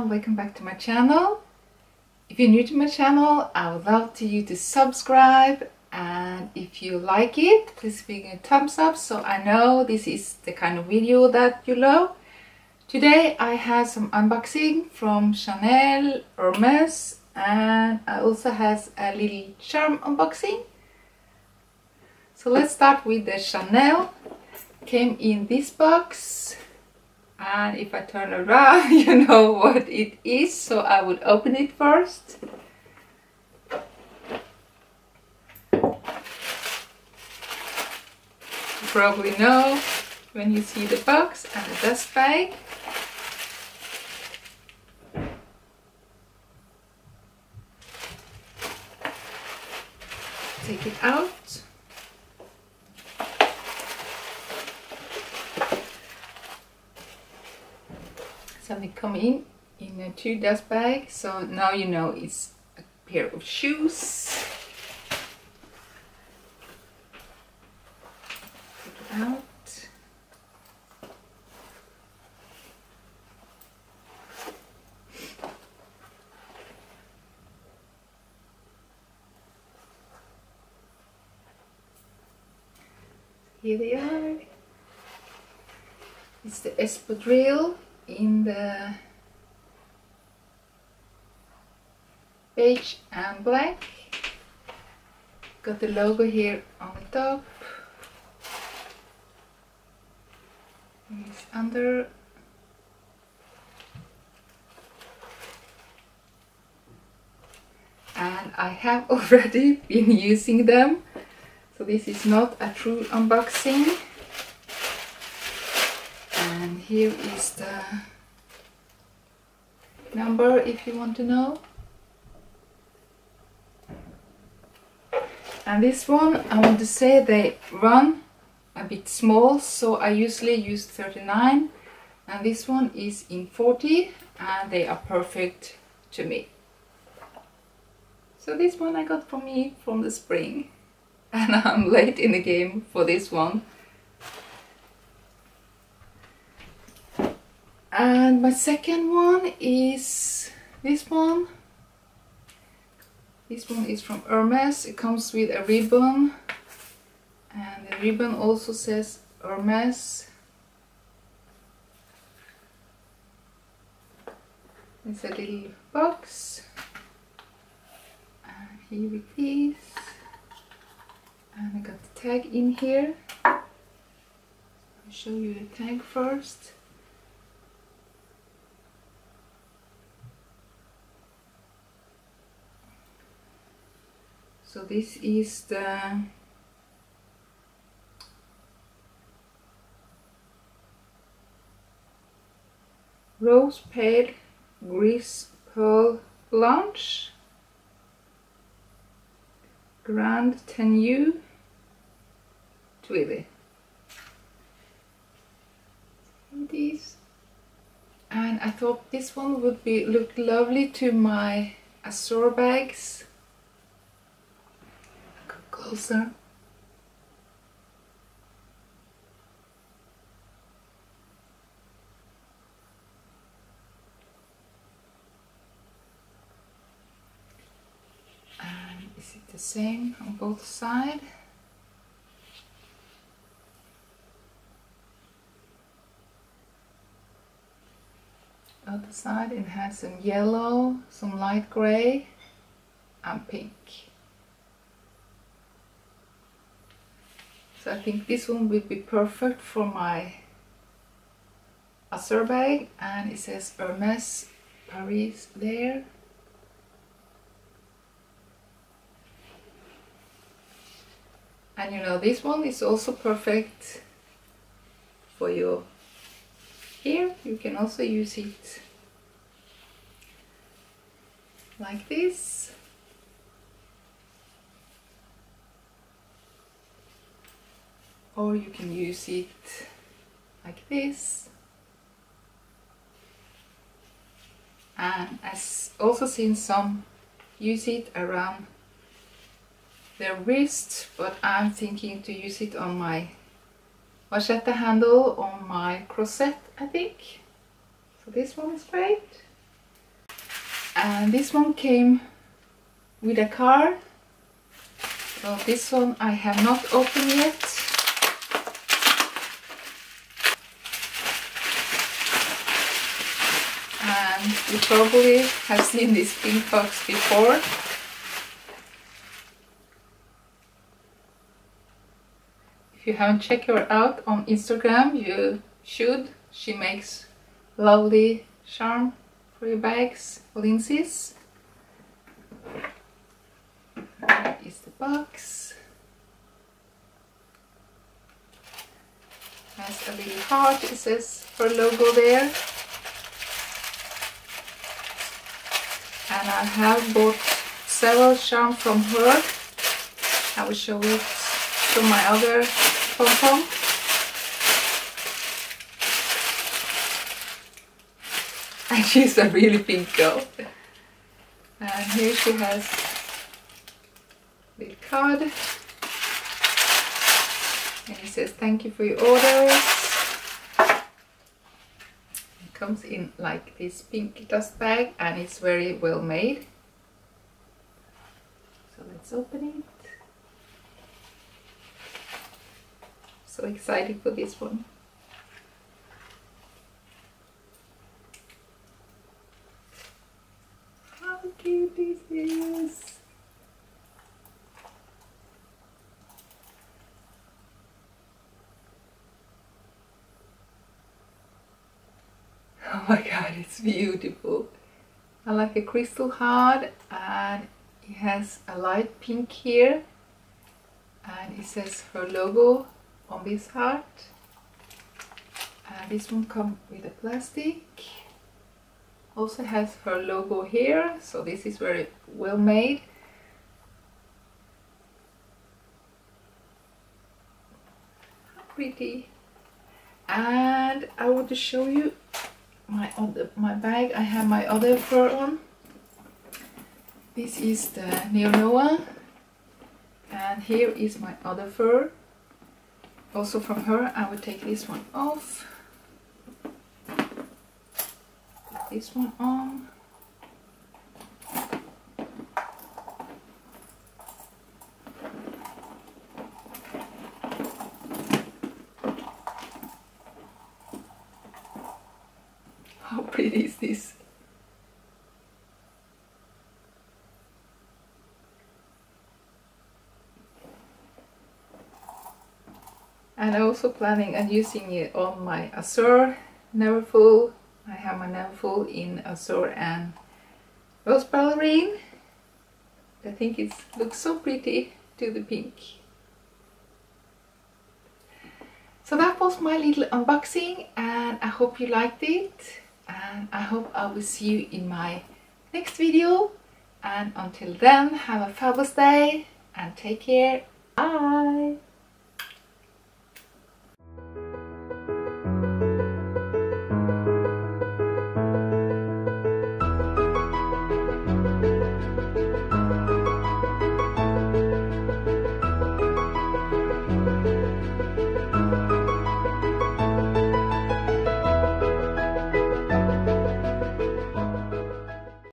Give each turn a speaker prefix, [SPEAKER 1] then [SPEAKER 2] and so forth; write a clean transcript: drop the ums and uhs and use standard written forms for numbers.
[SPEAKER 1] and welcome back to my channel. If you're new to my channel, I would love you to subscribe, and if you like it, please give me a thumbs up so I know this is the kind of video that you love. Today I have some unboxing from Chanel, Hermes, and I also have a little charm unboxing. So let's start with the Chanel. Came in this box, and if I turn around you know what it is, so I will open it first. You probably know when you see the box and the dust bag. Take it out. So they come in a 2 dust bag, so now you know it's a pair of shoes. Take it out. Here they are. It's the espadrille in the beige and black. Got the logo here on the top. It's under. And I have already been using them, so this is not a true unboxing. And here is the number if you want to know. And this one, I want to say they run a bit small, so I usually use 39, and this one is in 40, and they are perfect to me. So this one I got for me from the spring, and I'm late in the game for this one. And my second one is this one. This one is from Hermes. It comes with a ribbon, and the ribbon also says Hermes. It's a little box, and here it is. And I got the tag in here. I'll show you the tag first. So this is the Rose Pale Gris Pearl Blanche Grand Tenue Twilly. These, and I thought this one would look lovely to my accessory bags. Closer. And is it the same on both sides? Other side it has some yellow, some light gray and pink. So I think this one would be perfect for my accessory bag, and it says Hermes Paris there. And you know, this one is also perfect for your hair. You can also use it like this. Or you can use it like this. And I've also seen some use it around their wrist, but I'm thinking to use it on my machete handle on my crochet, I think. So this one is great. And this one came with a card. So this one I have not opened yet. And you probably have seen this pink box before. If you haven't checked her out on Instagram, you should. She makes lovely charm for your bags, Lindsay's. Here is the box. Has a little heart, it says her logo there. And I have bought several charms from her. I will show it to my other pom-pom. And she's a really pink girl. And here she has a little card. And it says thank you for your orders. It comes in like this pink dust bag and it's very well made. So let's open it. So excited for this one. How cute this is! Oh my god, it's beautiful. I like a crystal heart and it has a light pink here and it says her logo on this heart. And this one comes with a plastic. Also has her logo here, so this is very well made. How pretty. And I want to show you my bag. I have my other fur on. This is the NORWAY, and here is my other fur, also from her. I will take this one off, put this one on. How pretty is this? And I'm also planning on using it on my azure neverfull. I have my neverfull in azure and rose ballerine. I think it looks so pretty to the pink. So that was my little unboxing and I hope you liked it. And I hope I will see you in my next video. And until then, have a fabulous day and take care. Bye!